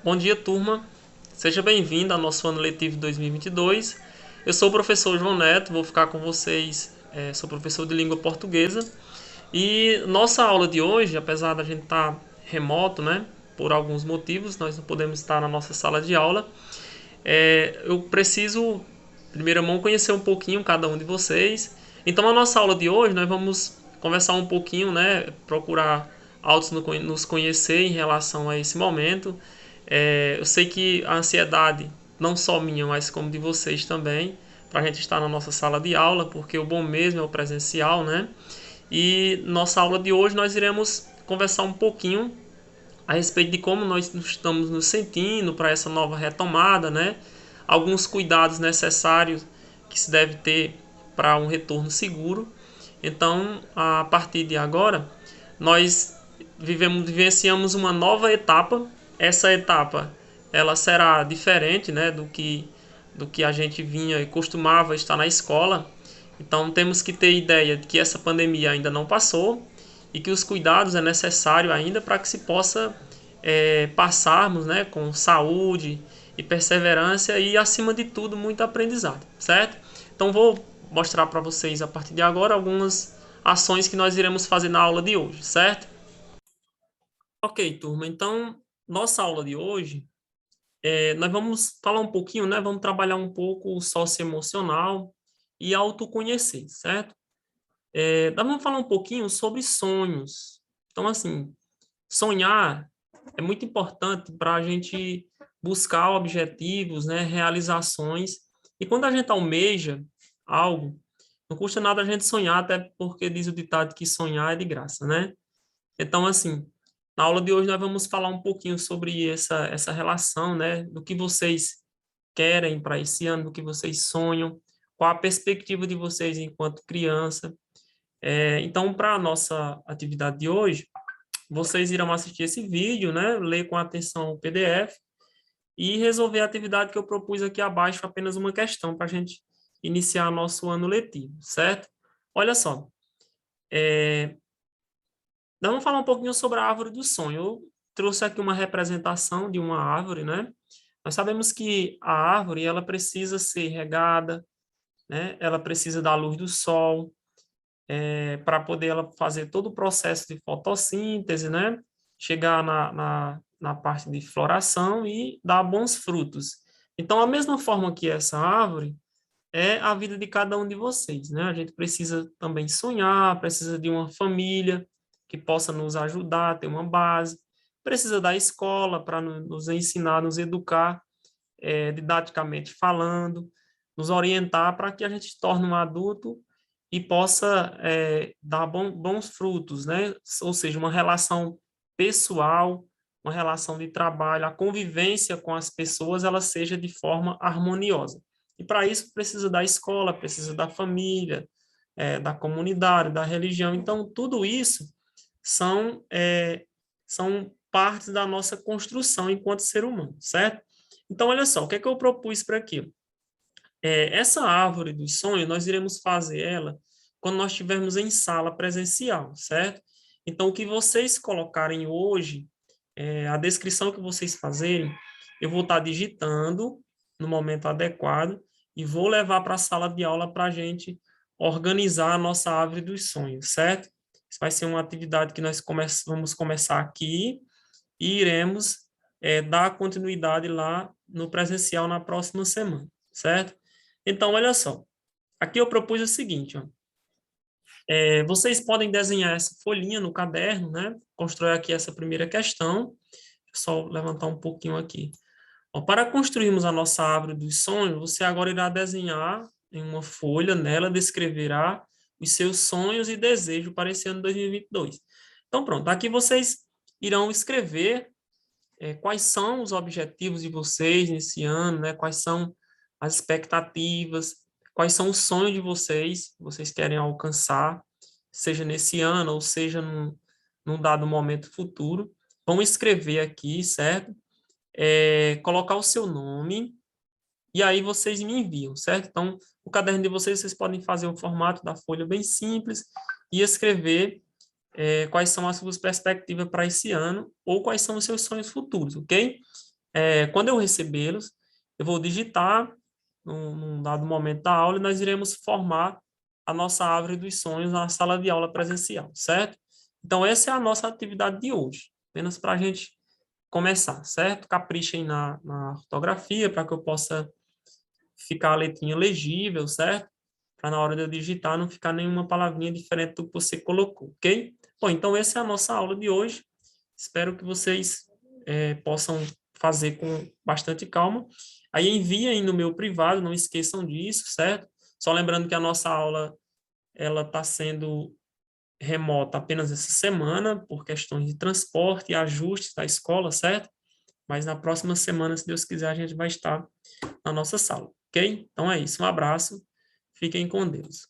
Bom dia, turma. Seja bem-vindo ao nosso ano letivo 2022. Eu sou o professor João Neto, vou ficar com vocês. Sou professor de língua portuguesa. E nossa aula de hoje, apesar da gente estar remoto, né, por alguns motivos, nós não podemos estar na nossa sala de aula. Eu preciso, em primeira mão, conhecer um pouquinho cada um de vocês. Então, a nossa aula de hoje, nós vamos conversar um pouquinho, né, procurar nos conhecer em relação a esse momento. Eu sei que a ansiedade, não só minha, mas como de vocês também, para a gente estar na nossa sala de aula, porque o bom mesmo é o presencial, né? E nossa aula de hoje nós iremos conversar um pouquinho a respeito de como nós estamos nos sentindo para essa nova retomada, né? Alguns cuidados necessários que se deve ter para um retorno seguro. Então, a partir de agora, nós vivenciamos uma nova etapa. Essa etapa, ela será diferente, né, do que a gente vinha e costumava estar na escola. Então, temos que ter ideia de que essa pandemia ainda não passou e que os cuidados é necessário ainda para que se possa passarmos, né, com saúde e perseverança e, acima de tudo, muito aprendizado, certo? Então, vou mostrar para vocês a partir de agora algumas ações que nós iremos fazer na aula de hoje, certo? Ok, turma. Então, nossa aula de hoje, nós vamos falar um pouquinho, né? Vamos trabalhar um pouco o socioemocional e autoconhecer, certo? Nós vamos falar um pouquinho sobre sonhos. Então, assim, sonhar é muito importante para a gente buscar objetivos, né, realizações. E quando a gente almeja algo, não custa nada a gente sonhar, até porque diz o ditado que sonhar é de graça, né? Então, assim, na aula de hoje nós vamos falar um pouquinho sobre essa relação, né, do que vocês querem para esse ano, do que vocês sonham, qual a perspectiva de vocês enquanto criança. Então, para a nossa atividade de hoje, vocês irão assistir esse vídeo, né? Ler com atenção o PDF e resolver a atividade que eu propus aqui abaixo, apenas uma questão para a gente iniciar nosso ano letivo, certo? Olha só, vamos falar um pouquinho sobre a árvore do sonho. Eu trouxe aqui uma representação de uma árvore, né? Nós sabemos que a árvore, ela precisa ser regada, né? Ela precisa da luz do sol, para poder ela fazer todo o processo de fotossíntese, né? Chegar na parte de floração e dar bons frutos. Então, a mesma forma que essa árvore é a vida de cada um de vocês, né? A gente precisa também sonhar, precisa de uma família que possa nos ajudar, ter uma base, precisa da escola para nos ensinar, nos educar, didaticamente falando, nos orientar para que a gente se torne um adulto e possa dar bons frutos, né? Ou seja, uma relação pessoal, uma relação de trabalho, a convivência com as pessoas, ela seja de forma harmoniosa. E para isso precisa da escola, precisa da família, da comunidade, da religião. Então, tudo isso são partes da nossa construção enquanto ser humano, certo? Então, olha só, o que é que eu propus para aqui? Essa árvore dos sonhos, nós iremos fazer ela quando nós estivermos em sala presencial, certo? Então, o que vocês colocarem hoje, a descrição que vocês fazerem, eu vou estar digitando no momento adequado e vou levar para a sala de aula para a gente organizar a nossa árvore dos sonhos, certo? Isso vai ser uma atividade que nós vamos começar aqui e iremos dar continuidade lá no presencial na próxima semana, certo? Então, olha só, aqui eu propus o seguinte, ó, vocês podem desenhar essa folhinha no caderno, né? Construir aqui essa primeira questão, só levantar um pouquinho aqui. Ó, para construirmos a nossa árvore dos sonhos, você agora irá desenhar em uma folha, nela descreverá os seus sonhos e desejos para esse ano 2022. Então, pronto, aqui vocês irão escrever quais são os objetivos de vocês nesse ano, né? Quais são as expectativas, quais são os sonhos de vocês, que vocês querem alcançar, seja nesse ano ou seja num dado momento futuro. Vão escrever aqui, certo? Colocar o seu nome e aí vocês me enviam, certo? Então, o caderno de vocês podem fazer um formato da folha bem simples e escrever quais são as suas perspectivas para esse ano ou quais são os seus sonhos futuros, ok? Quando eu recebê-los, eu vou digitar num dado momento da aula e nós iremos formar a nossa árvore dos sonhos na sala de aula presencial, certo? Então, essa é a nossa atividade de hoje, apenas para a gente começar, certo? Caprichem na ortografia para que eu possa ficar a letrinha legível, certo? Para na hora de eu digitar não ficar nenhuma palavrinha diferente do que você colocou, ok? Bom, então essa é a nossa aula de hoje. Espero que vocês possam fazer com bastante calma. Aí enviem no meu privado, não esqueçam disso, certo? Só lembrando que a nossa aula ela está sendo remota apenas essa semana por questões de transporte e ajustes da escola, certo? Mas na próxima semana, se Deus quiser, a gente vai estar na nossa sala, ok? Então é isso, um abraço, fiquem com Deus.